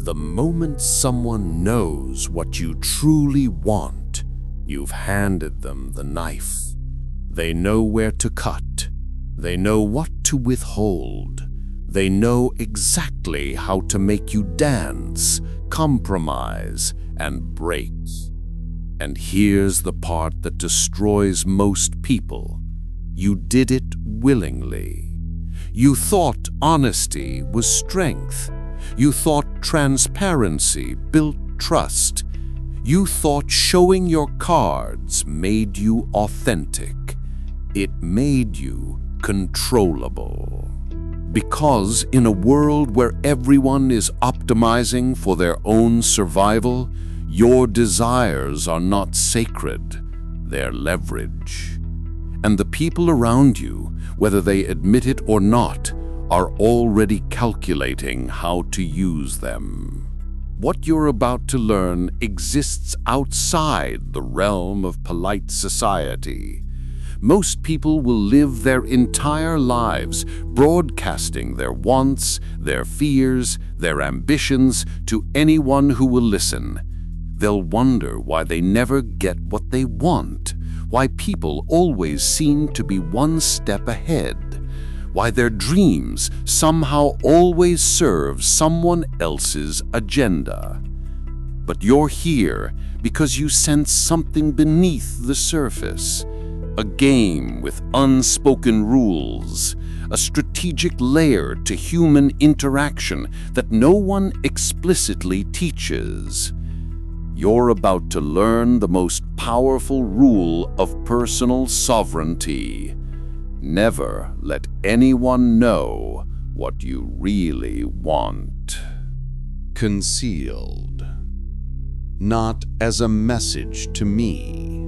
The moment someone knows what you truly want, you've handed them the knife. They know where to cut. They know what to withhold. They know exactly how to make you dance, compromise, and break. And here's the part that destroys most people. You did it willingly. You thought honesty was strength. You thought transparency built trust. You thought showing your cards made you authentic. It made you controllable. Because in a world where everyone is optimizing for their own survival, your desires are not sacred, they're leverage. And the people around you, whether they admit it or not, are already calculating how to use them. What you're about to learn exists outside the realm of polite society. Most people will live their entire lives broadcasting their wants, their fears, their ambitions to anyone who will listen. They'll wonder why they never get what they want, why people always seem to be one step ahead, why their dreams somehow always serve someone else's agenda. But you're here because you sense something beneath the surface, a game with unspoken rules, a strategic layer to human interaction that no one explicitly teaches. You're about to learn the most powerful rule of personal sovereignty. Never let anyone know what you really want. Concealed. Not as a message to me,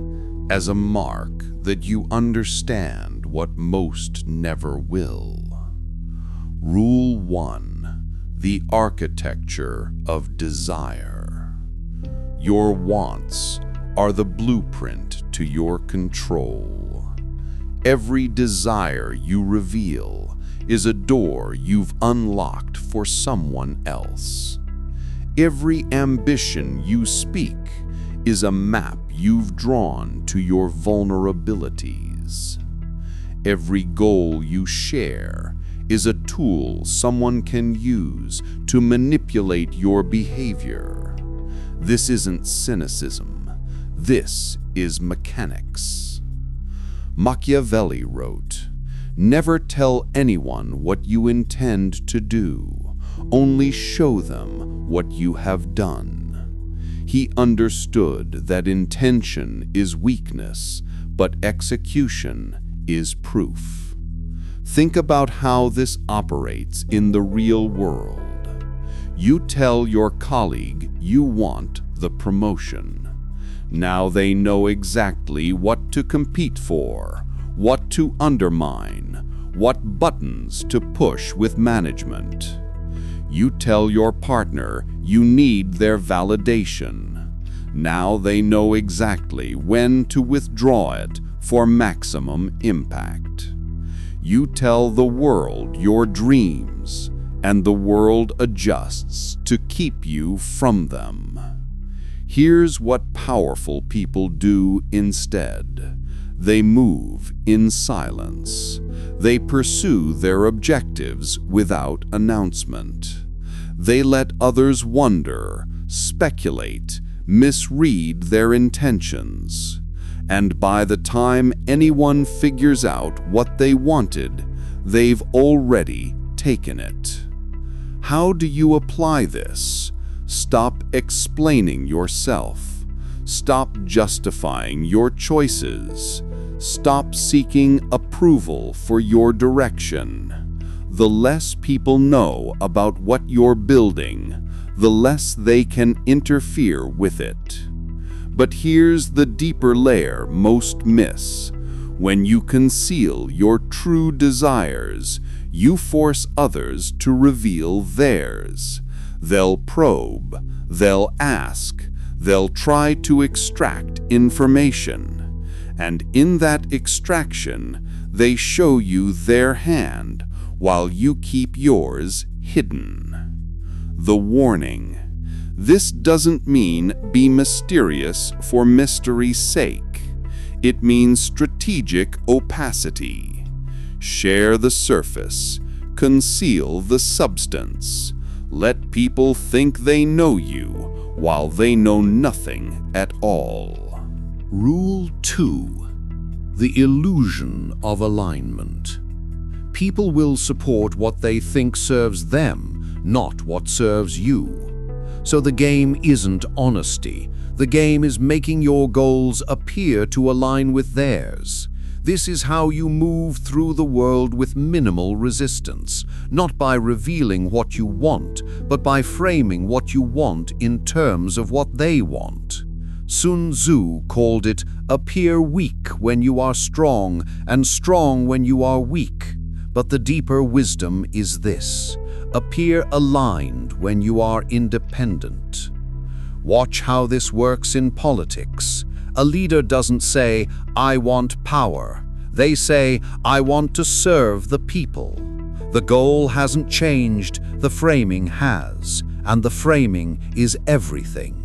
as a mark that you understand what most never will. Rule 1. The architecture of desire. Your wants are the blueprint to your control. Every desire you reveal is a door you've unlocked for someone else. Every ambition you speak is a map you've drawn to your vulnerabilities. Every goal you share is a tool someone can use to manipulate your behavior. This isn't cynicism. This is mechanics. Machiavelli wrote, "Never tell anyone what you intend to do, only show them what you have done." He understood that intention is weakness, but execution is proof. Think about how this operates in the real world. You tell your colleague you want the promotion. Now they know exactly what to compete for, what to undermine, what buttons to push with management. You tell your partner you need their validation. Now they know exactly when to withdraw it for maximum impact. You tell the world your dreams, and the world adjusts to keep you from them. Here's what powerful people do instead. They move in silence. They pursue their objectives without announcement. They let others wonder, speculate, misread their intentions. And by the time anyone figures out what they wanted, they've already taken it. How do you apply this? Stop explaining yourself. Stop justifying your choices. Stop seeking approval for your direction. The less people know about what you're building, the less they can interfere with it. But here's the deeper layer most miss. When you conceal your true desires, you force others to reveal theirs. They'll probe, they'll ask, they'll try to extract information. And in that extraction, they show you their hand while you keep yours hidden. The warning: This doesn't mean be mysterious for mystery's sake. It means strategic opacity. Share the surface, conceal the substance. Let people think they know you while they know nothing at all. Rule 2. The illusion of alignment. People will support what they think serves them, not what serves you. So the game isn't honesty. The game is making your goals appear to align with theirs. This is how you move through the world with minimal resistance, not by revealing what you want, but by framing what you want in terms of what they want. Sun Tzu called it, appear weak when you are strong, and strong when you are weak. But the deeper wisdom is this: appear aligned when you are independent. Watch how this works in politics. A leader doesn't say, "I want power." They say, "I want to serve the people." The goal hasn't changed, the framing has, and the framing is everything.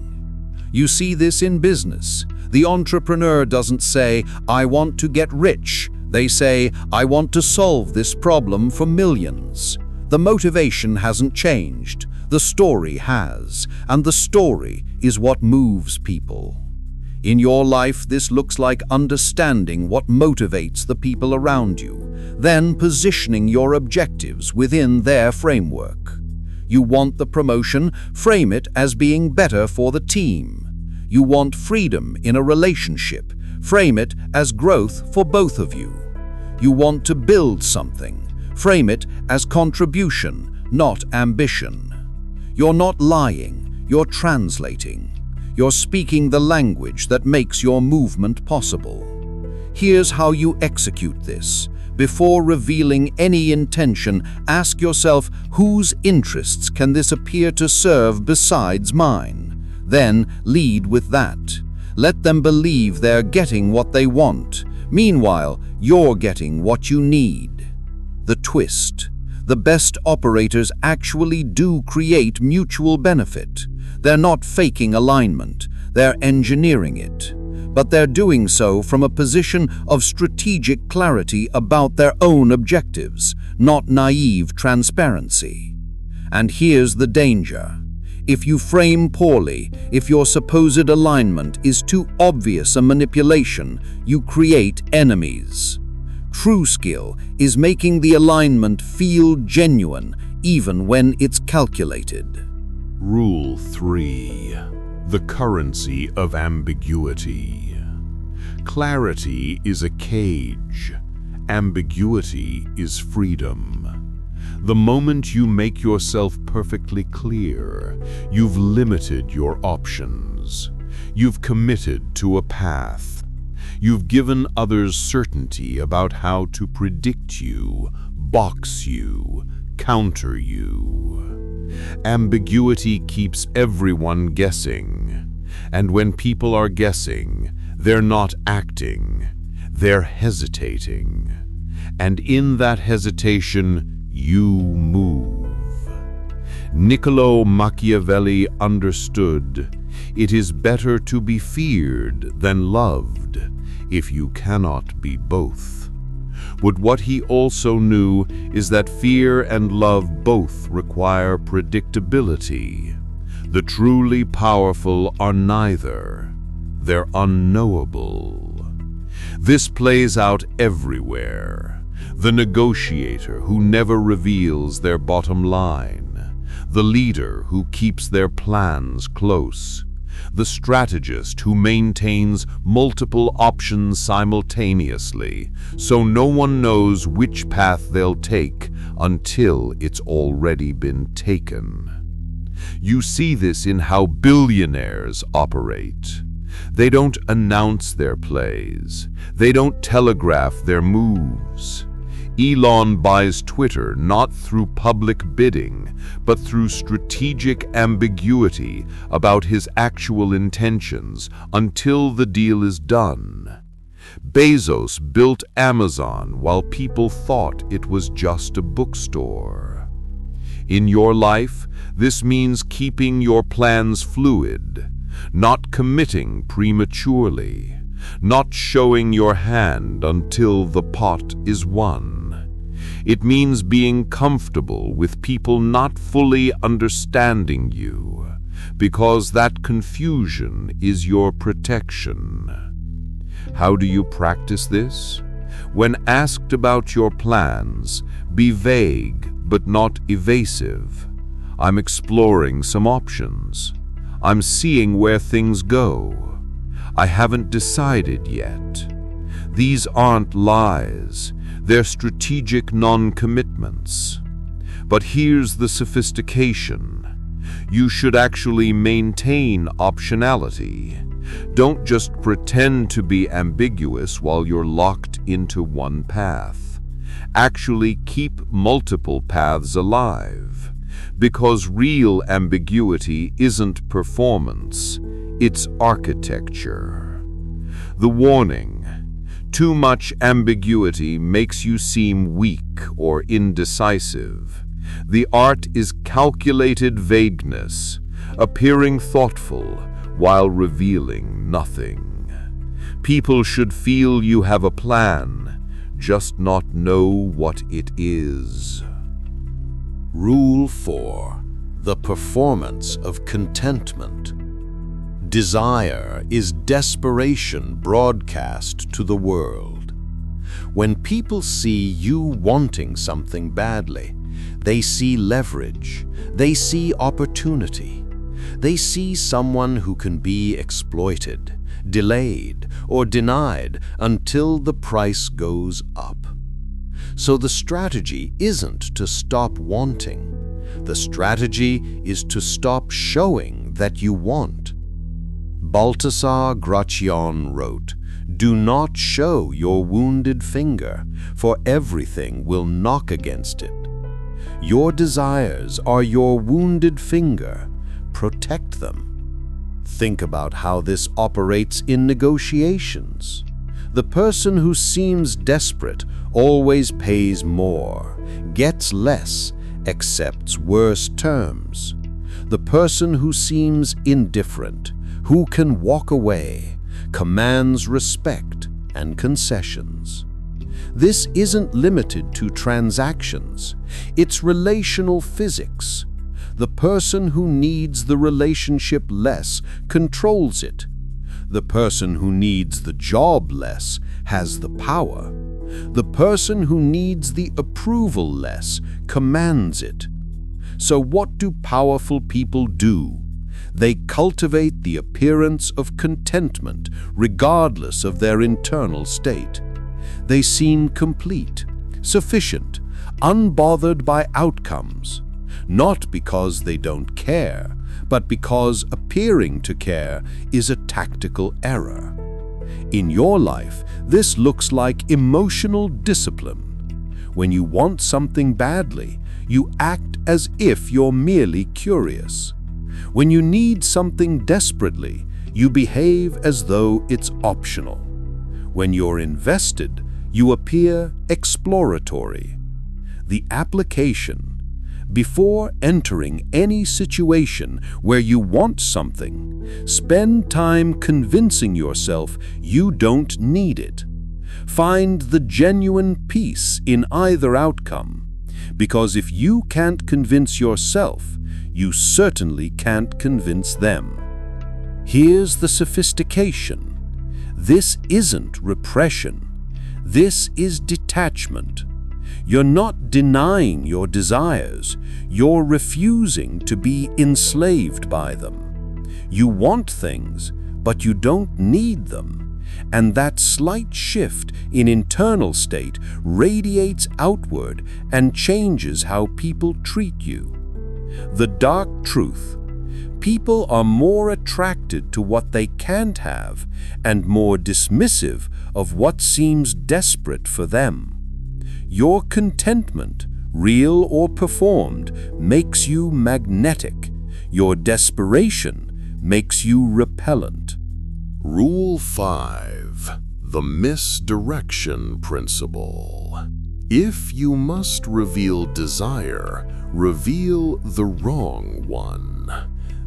You see this in business. The entrepreneur doesn't say, "I want to get rich." They say, "I want to solve this problem for millions." The motivation hasn't changed, the story has, and the story is what moves people. In your life, this looks like understanding what motivates the people around you, then positioning your objectives within their framework. You want the promotion, frame it as being better for the team. You want freedom in a relationship, frame it as growth for both of you. You want to build something, frame it as contribution, not ambition. You're not lying, you're translating. You're speaking the language that makes your movement possible. Here's how you execute this. Before revealing any intention, ask yourself, whose interests can this appear to serve besides mine? Then lead with that. Let them believe they're getting what they want. Meanwhile, you're getting what you need. The twist: the best operators actually do create mutual benefit. They're not faking alignment, they're engineering it. But they're doing so from a position of strategic clarity about their own objectives, not naive transparency. And here's the danger. If you frame poorly, if your supposed alignment is too obvious a manipulation, you create enemies. True skill is making the alignment feel genuine, even when it's calculated. Rule 3. The currency of ambiguity. Clarity is a cage. Ambiguity is freedom. The moment you make yourself perfectly clear, you've limited your options. You've committed to a path. You've given others certainty about how to predict you, box you, counter you. Ambiguity keeps everyone guessing. And when people are guessing, they're not acting, they're hesitating. And in that hesitation, you move. Niccolo Machiavelli understood, it is better to be feared than loved, if you cannot be both. But what he also knew is that fear and love both require predictability. The truly powerful are neither. They're unknowable. This plays out everywhere. The negotiator who never reveals their bottom line. The leader who keeps their plans close. The strategist who maintains multiple options simultaneously, so no one knows which path they'll take until it's already been taken. You see this in how billionaires operate. They don't announce their plays. They don't telegraph their moves. Elon buys Twitter not through public bidding, but through strategic ambiguity about his actual intentions until the deal is done. Bezos built Amazon while people thought it was just a bookstore. In your life, this means keeping your plans fluid, not committing prematurely, not showing your hand until the pot is won. It means being comfortable with people not fully understanding you, because that confusion is your protection. How do you practice this? When asked about your plans, be vague but not evasive. I'm exploring some options. I'm seeing where things go. I haven't decided yet. These aren't lies. They're strategic non-commitments. But here's the sophistication. You should actually maintain optionality. Don't just pretend to be ambiguous while you're locked into one path. Actually keep multiple paths alive. Because real ambiguity isn't performance, it's architecture. The warning: too much ambiguity makes you seem weak or indecisive. The art is calculated vagueness, appearing thoughtful while revealing nothing. People should feel you have a plan, just not know what it is. Rule 4. The performance of contentment. Desire is desperation broadcast to the world. When people see you wanting something badly, they see leverage, they see opportunity, they see someone who can be exploited, delayed, or denied until the price goes up. So the strategy isn't to stop wanting. The strategy is to stop showing that you want. Baltasar Gracian wrote, "Do not show your wounded finger, for everything will knock against it." Your desires are your wounded finger. Protect them. Think about how this operates in negotiations. The person who seems desperate always pays more, gets less, accepts worse terms. The person who seems indifferent, who can walk away, commands respect and concessions. This isn't limited to transactions. It's relational physics. The person who needs the relationship less controls it. The person who needs the job less has the power. The person who needs the approval less commands it. So what do powerful people do? They cultivate the appearance of contentment regardless of their internal state. They seem complete, sufficient, unbothered by outcomes, not because they don't care, but because appearing to care is a tactical error. In your life, this looks like emotional discipline. When you want something badly, you act as if you're merely curious. When you need something desperately, you behave as though it's optional. When you're invested, you appear exploratory. The application: before entering any situation where you want something, spend time convincing yourself you don't need it. Find the genuine peace in either outcome, because if you can't convince yourself, you certainly can't convince them. Here's the sophistication. This isn't repression. This is detachment. You're not denying your desires. You're refusing to be enslaved by them. You want things, but you don't need them. And that slight shift in internal state radiates outward and changes how people treat you. The dark truth: people are more attracted to what they can't have and more dismissive of what seems desperate for them. Your contentment, real or performed, makes you magnetic. Your desperation makes you repellent. Rule 5. The misdirection principle. If you must reveal desire, reveal the wrong one.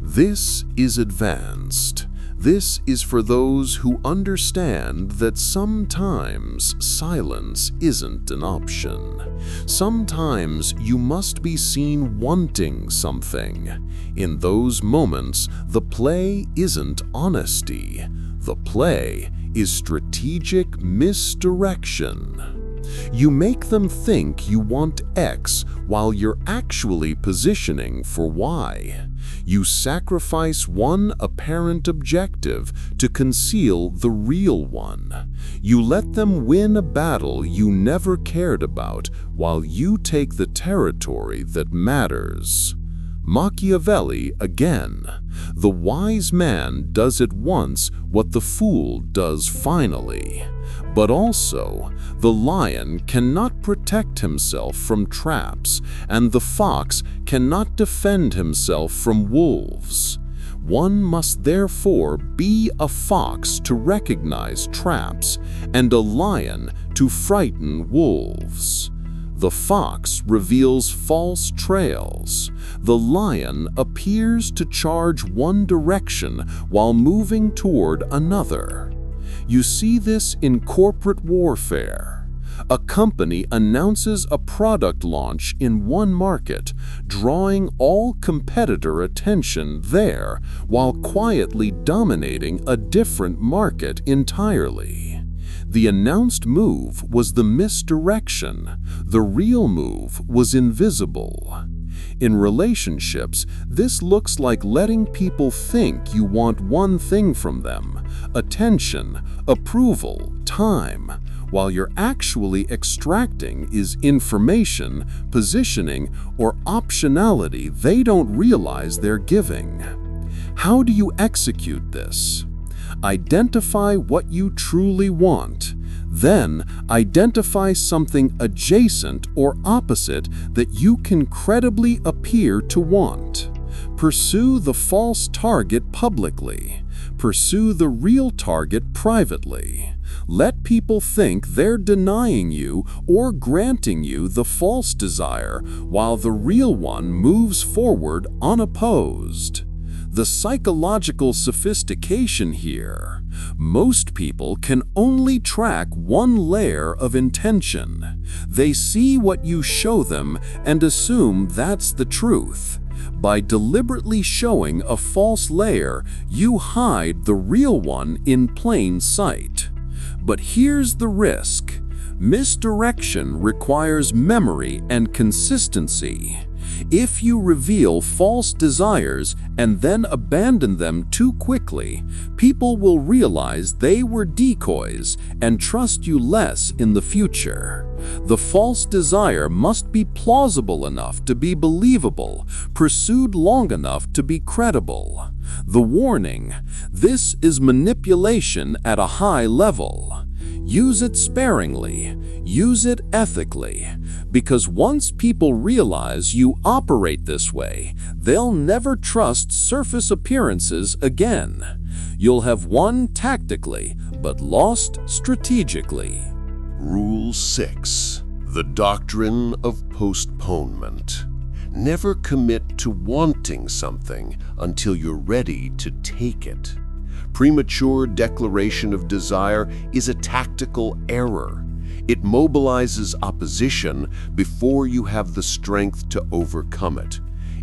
This is advanced. This is for those who understand that sometimes silence isn't an option. Sometimes you must be seen wanting something. In those moments, the play isn't honesty. The play is strategic misdirection. You make them think you want X while you're actually positioning for Y. You sacrifice one apparent objective to conceal the real one. You let them win a battle you never cared about while you take the territory that matters. Machiavelli again. The wise man does at once what the fool does finally. But also, the lion cannot protect himself from traps, and the fox cannot defend himself from wolves. One must therefore be a fox to recognize traps, and a lion to frighten wolves. The fox reveals false trails. The lion appears to charge one direction while moving toward another. You see this in corporate warfare. A company announces a product launch in one market, drawing all competitor attention there while quietly dominating a different market entirely. The announced move was the misdirection. The real move was invisible. In relationships, this looks like letting people think you want one thing from them: attention, approval, time, while you're actually extracting is information, positioning, or optionality they don't realize they're giving. How do you execute this? Identify what you truly want. Then, identify something adjacent or opposite that you can credibly appear to want. Pursue the false target publicly. Pursue the real target privately. Let people think they're denying you or granting you the false desire while the real one moves forward unopposed. The psychological sophistication here. Most people can only track one layer of intention. They see what you show them and assume that's the truth. By deliberately showing a false layer, you hide the real one in plain sight. But here's the risk. Misdirection requires memory and consistency. If you reveal false desires and then abandon them too quickly, people will realize they were decoys and trust you less in the future. The false desire must be plausible enough to be believable, pursued long enough to be credible. The warning: this is manipulation at a high level. Use it sparingly, use it ethically, because once people realize you operate this way, they'll never trust surface appearances again. You'll have won tactically, but lost strategically. Rule 6. The doctrine of postponement. Never commit to wanting something until you're ready to take it. Premature declaration of desire is a tactical error. It mobilizes opposition before you have the strength to overcome it.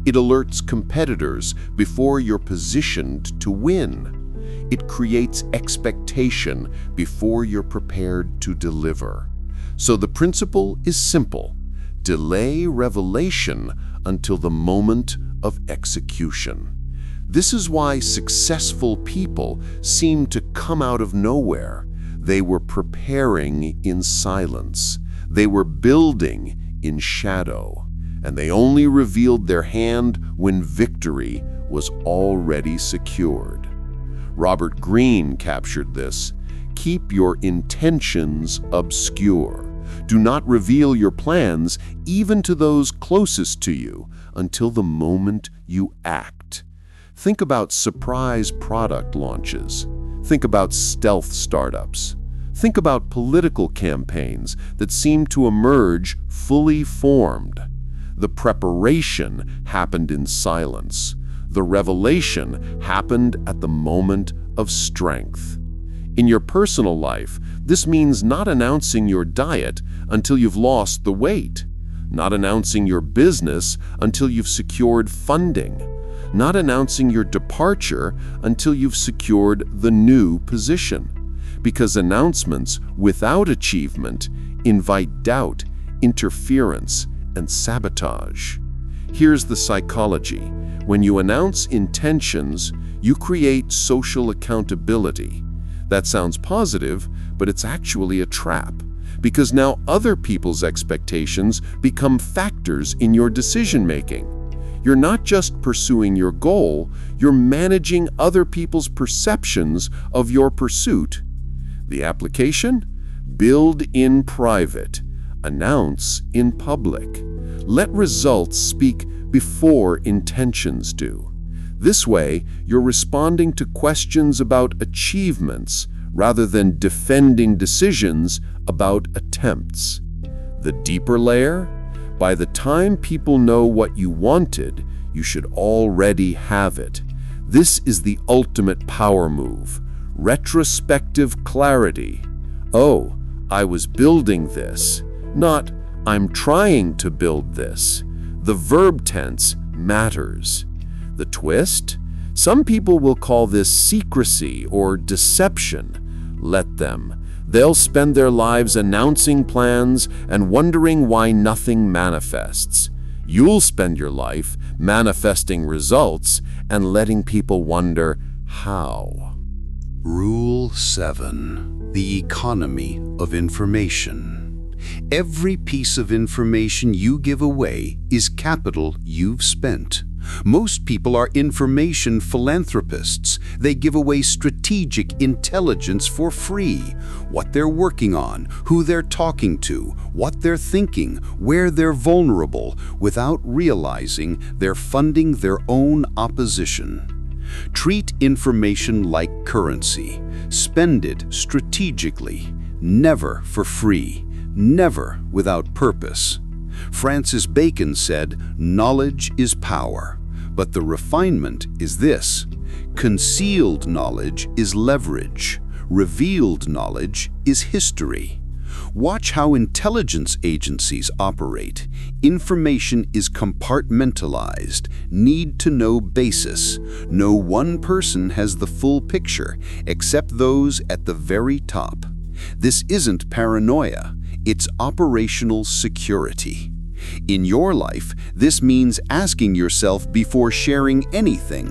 It alerts competitors before you're positioned to win. It creates expectation before you're prepared to deliver. So the principle is simple: delay revelation until the moment of execution. This is why successful people seem to come out of nowhere. They were preparing in silence. They were building in shadow. And they only revealed their hand when victory was already secured. Robert Greene captured this. Keep your intentions obscure. Do not reveal your plans even to those closest to you until the moment you act. Think about surprise product launches. Think about stealth startups. Think about political campaigns that seem to emerge fully formed. The preparation happened in silence. The revelation happened at the moment of strength. In your personal life, this means not announcing your diet until you've lost the weight, not announcing your business until you've secured funding, not announcing your departure until you've secured the new position. Because announcements without achievement invite doubt, interference, and sabotage. Here's the psychology. When you announce intentions, you create social accountability. That sounds positive, but it's actually a trap, because now other people's expectations become factors in your decision-making. You're not just pursuing your goal, you're managing other people's perceptions of your pursuit. The application? Build in private. Announce in public. Let results speak before intentions do. This way, you're responding to questions about achievements rather than defending decisions about attempts. The deeper layer? By the time people know what you wanted, you should already have it. This is the ultimate power move. Retrospective clarity. Oh, I was building this. Not, I'm trying to build this. The verb tense matters. The twist? Some people will call this secrecy or deception. Let them. They'll spend their lives announcing plans and wondering why nothing manifests. You'll spend your life manifesting results and letting people wonder how. Rule 7. The economy of information. Every piece of information you give away is capital you've spent. Most people are information philanthropists. They give away strategic intelligence for free. What they're working on, who they're talking to, what they're thinking, where they're vulnerable, without realizing they're funding their own opposition. Treat information like currency. Spend it strategically, never for free, never without purpose. Francis Bacon said, "Knowledge is power," but the refinement is this: concealed knowledge is leverage, revealed knowledge is history. Watch how intelligence agencies operate. Information is compartmentalized, need-to-know basis. No one person has the full picture, except those at the very top. This isn't paranoia, it's operational security. In your life, this means asking yourself before sharing anything,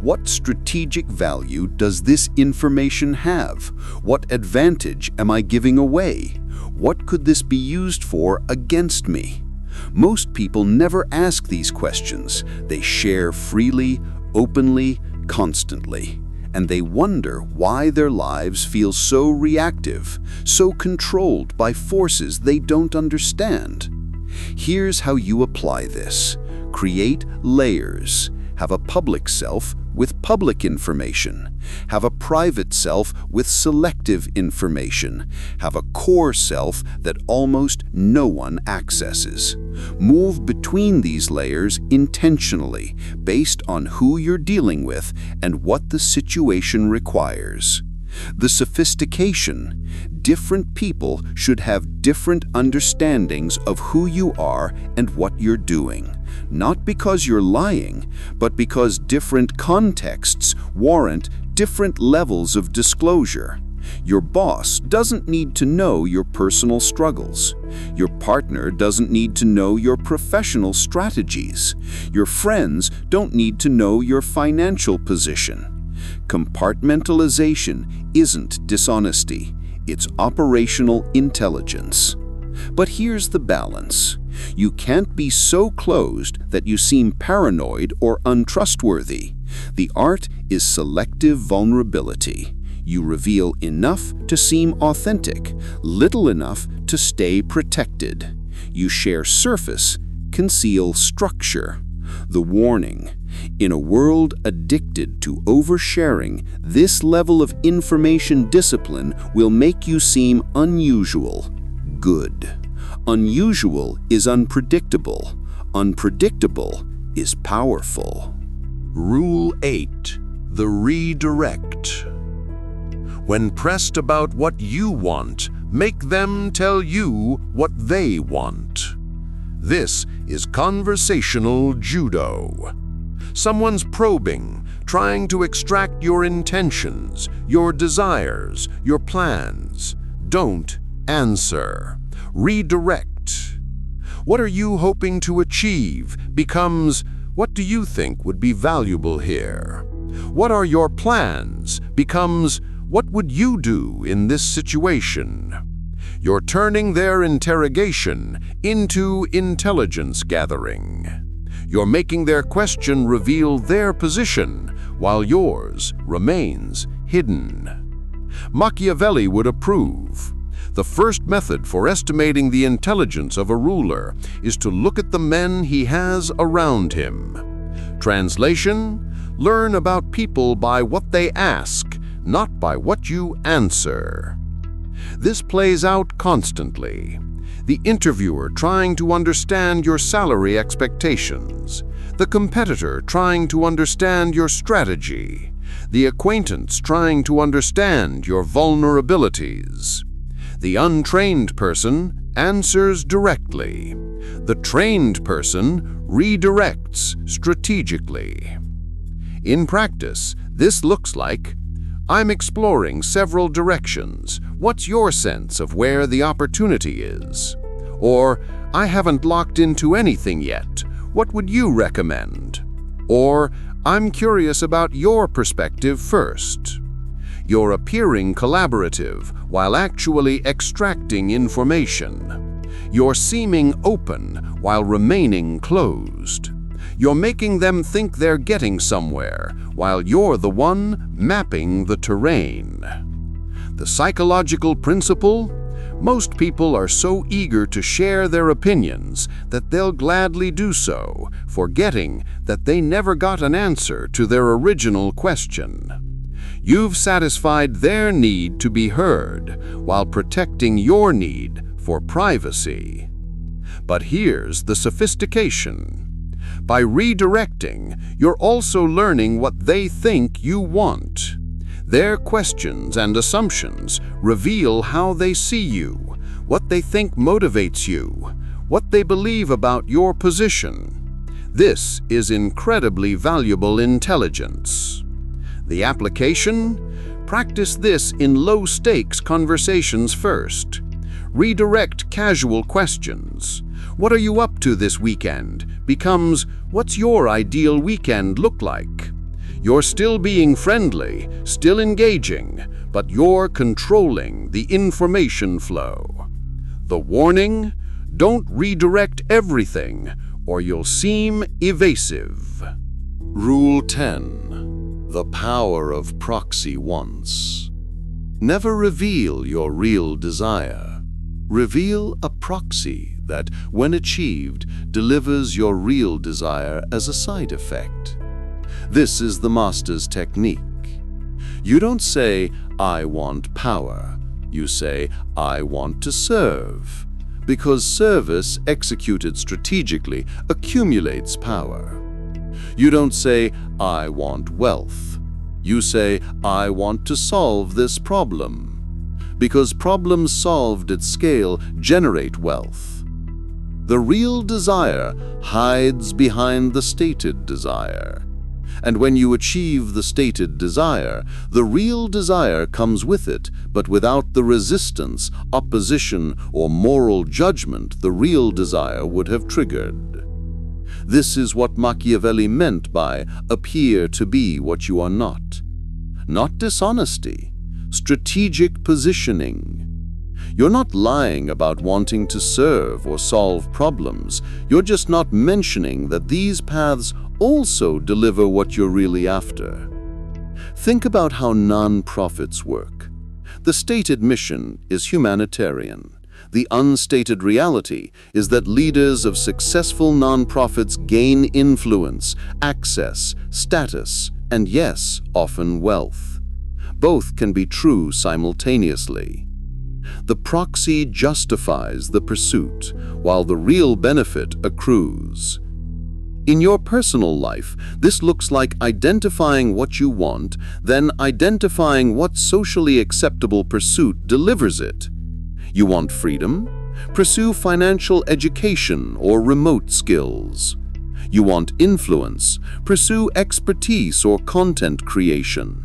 what strategic value does this information have? What advantage am I giving away? What could this be used for against me? Most people never ask these questions. They share freely, openly, constantly. And they wonder why their lives feel so reactive, so controlled by forces they don't understand. Here's how you apply this. Create layers. Have a public self with public information. Have a private self with selective information. Have a core self that almost no one accesses. Move between these layers intentionally, based on who you're dealing with and what the situation requires. The sophistication. Different people should have different understandings of who you are and what you're doing. Not because you're lying, but because different contexts warrant different levels of disclosure. Your boss doesn't need to know your personal struggles. Your partner doesn't need to know your professional strategies. Your friends don't need to know your financial position. Compartmentalization isn't dishonesty, it's operational intelligence. But here's the balance. You can't be so closed that you seem paranoid or untrustworthy. The art is selective vulnerability. You reveal enough to seem authentic, little enough to stay protected. You share surface, conceal structure. The warning: In a world addicted to oversharing, this level of information discipline will make you seem unusual. Good. Unusual is unpredictable. Unpredictable is powerful. Rule 8. The redirect. When pressed about what you want, make them tell you what they want. This is conversational judo. Someone's probing, trying to extract your intentions, your desires, your plans. Don't answer. Redirect. What are you hoping to achieve becomes, what do you think would be valuable here? What are your plans becomes, what would you do in this situation? You're turning their interrogation into intelligence gathering. You're making their question reveal their position, while yours remains hidden. Machiavelli would approve. The first method for estimating the intelligence of a ruler is to look at the men he has around him. Translation: learn about people by what they ask, not by what you answer. This plays out constantly. The interviewer trying to understand your salary expectations, the competitor trying to understand your strategy, the acquaintance trying to understand your vulnerabilities. The untrained person answers directly. The trained person redirects strategically. In practice, this looks like, I'm exploring several directions. What's your sense of where the opportunity is? Or, I haven't locked into anything yet. What would you recommend? Or, I'm curious about your perspective first. You're appearing collaborative while actually extracting information. You're seeming open while remaining closed. You're making them think they're getting somewhere, while you're the one mapping the terrain. The psychological principle? Most people are so eager to share their opinions that they'll gladly do so, forgetting that they never got an answer to their original question. You've satisfied their need to be heard, while protecting your need for privacy. But here's the sophistication. By redirecting, you're also learning what they think you want. Their questions and assumptions reveal how they see you, what they think motivates you, what they believe about your position. This is incredibly valuable intelligence. The application? Practice this in low-stakes conversations first. Redirect casual questions. What are you up to this weekend? Becomes, what's your ideal weekend look like? You're still being friendly, still engaging, but you're controlling the information flow. The warning? Don't redirect everything, or you'll seem evasive. Rule 10. The power of proxy once. Never reveal your real desire. Reveal a proxy that, when achieved, delivers your real desire as a side effect. This is the master's technique. You don't say, I want power. You say, I want to serve. Because service, executed strategically, accumulates power. You don't say, I want wealth. You say, I want to solve this problem. Because problems solved at scale generate wealth. The real desire hides behind the stated desire. And when you achieve the stated desire, the real desire comes with it, but without the resistance, opposition, or moral judgment the real desire would have triggered. This is what Machiavelli meant by appear to be what you are not. Not dishonesty, strategic positioning. You're not lying about wanting to serve or solve problems. You're just not mentioning that these paths also deliver what you're really after. Think about how non-profits work. The stated mission is humanitarian. The unstated reality is that leaders of successful nonprofits gain influence, access, status, and yes, often wealth. Both can be true simultaneously. The proxy justifies the pursuit, while the real benefit accrues. In your personal life, this looks like identifying what you want, then identifying what socially acceptable pursuit delivers it. You want freedom? Pursue financial education or remote skills. You want influence? Pursue expertise or content creation.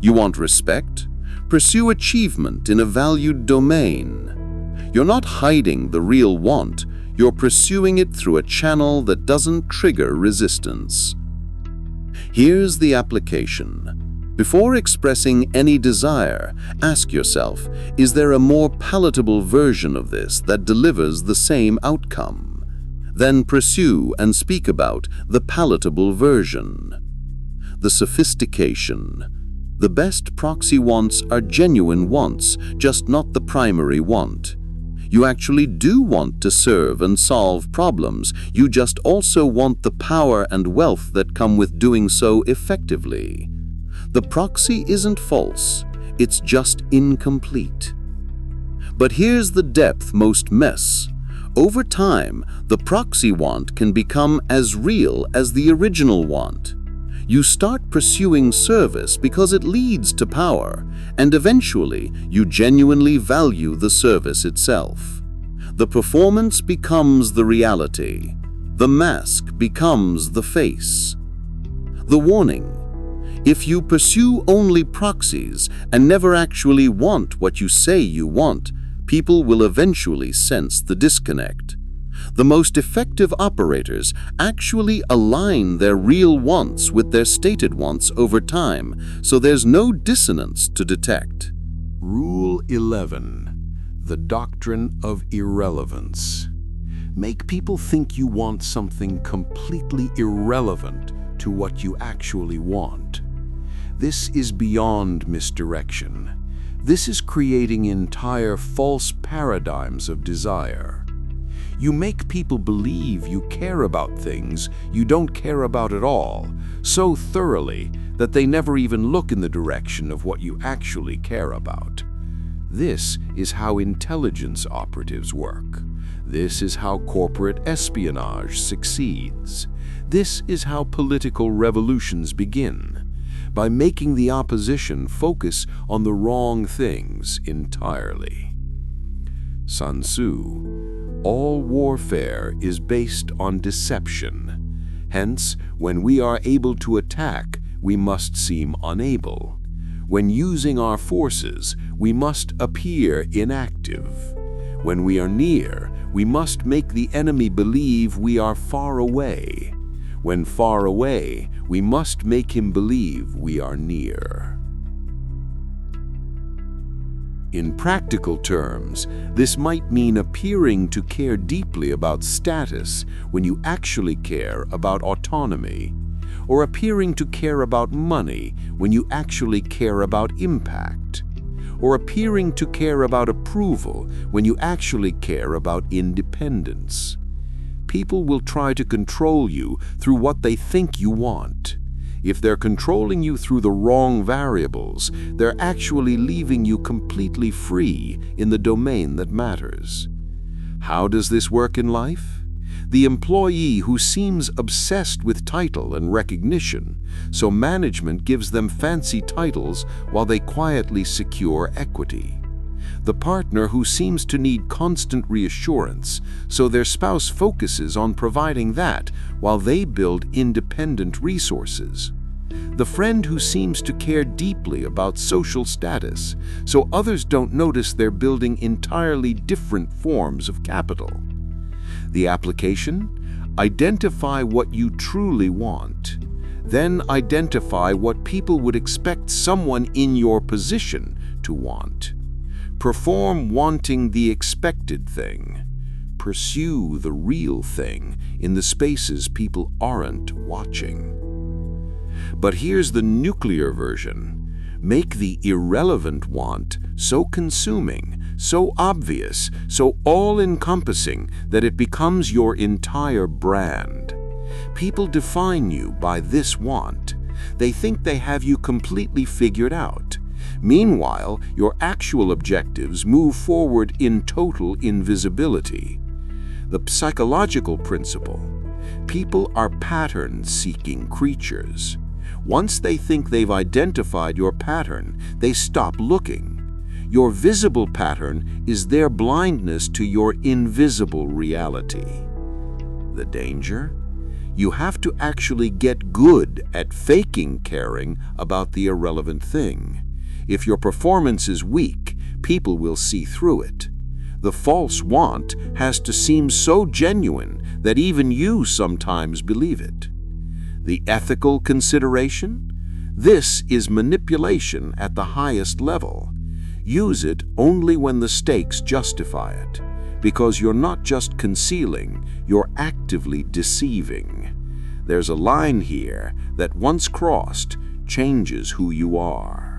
You want respect? Pursue achievement in a valued domain. You're not hiding the real want, you're pursuing it through a channel that doesn't trigger resistance. Here's the application. Before expressing any desire, ask yourself, is there a more palatable version of this that delivers the same outcome? Then pursue and speak about the palatable version. The sophistication. The best proxy wants are genuine wants, just not the primary want. You actually do want to serve and solve problems, you just also want the power and wealth that come with doing so effectively. The proxy isn't false, it's just incomplete. But here's the depth most miss. Over time, the proxy want can become as real as the original want. You start pursuing service because it leads to power, and eventually you genuinely value the service itself. The performance becomes the reality. The mask becomes the face. The warning: if you pursue only proxies and never actually want what you say you want, people will eventually sense the disconnect. The most effective operators actually align their real wants with their stated wants over time, so there's no dissonance to detect. Rule 11. The doctrine of irrelevance. Make people think you want something completely irrelevant to what you actually want. This is beyond misdirection. This is creating entire false paradigms of desire. You make people believe you care about things you don't care about at all, so thoroughly that they never even look in the direction of what you actually care about. This is how intelligence operatives work. This is how corporate espionage succeeds. This is how political revolutions begin, by making the opposition focus on the wrong things entirely. Sun Tzu: all warfare is based on deception. Hence, when we are able to attack, we must seem unable. When using our forces, we must appear inactive. When we are near, we must make the enemy believe we are far away. When far away, we must make him believe we are near. In practical terms, this might mean appearing to care deeply about status when you actually care about autonomy, or appearing to care about money when you actually care about impact, or appearing to care about approval when you actually care about independence. People will try to control you through what they think you want. If they're controlling you through the wrong variables, they're actually leaving you completely free in the domain that matters. How does this work in life? The employee who seems obsessed with title and recognition, so management gives them fancy titles while they quietly secure equity. The partner who seems to need constant reassurance, so their spouse focuses on providing that while they build independent resources. The friend who seems to care deeply about social status, so others don't notice they're building entirely different forms of capital. The application: identify what you truly want. Then identify what people would expect someone in your position to want. Perform wanting the expected thing. Pursue the real thing in the spaces people aren't watching. But here's the nuclear version. Make the irrelevant want so consuming, so obvious, so all-encompassing that it becomes your entire brand. People define you by this want. They think they have you completely figured out. Meanwhile, your actual objectives move forward in total invisibility. The psychological principle. People are pattern-seeking creatures. Once they think they've identified your pattern, they stop looking. Your visible pattern is their blindness to your invisible reality. The danger? You have to actually get good at faking caring about the irrelevant thing. If your performance is weak, people will see through it. The false want has to seem so genuine that even you sometimes believe it. The ethical consideration? This is manipulation at the highest level. Use it only when the stakes justify it, because you're not just concealing, you're actively deceiving. There's a line here that once crossed changes who you are.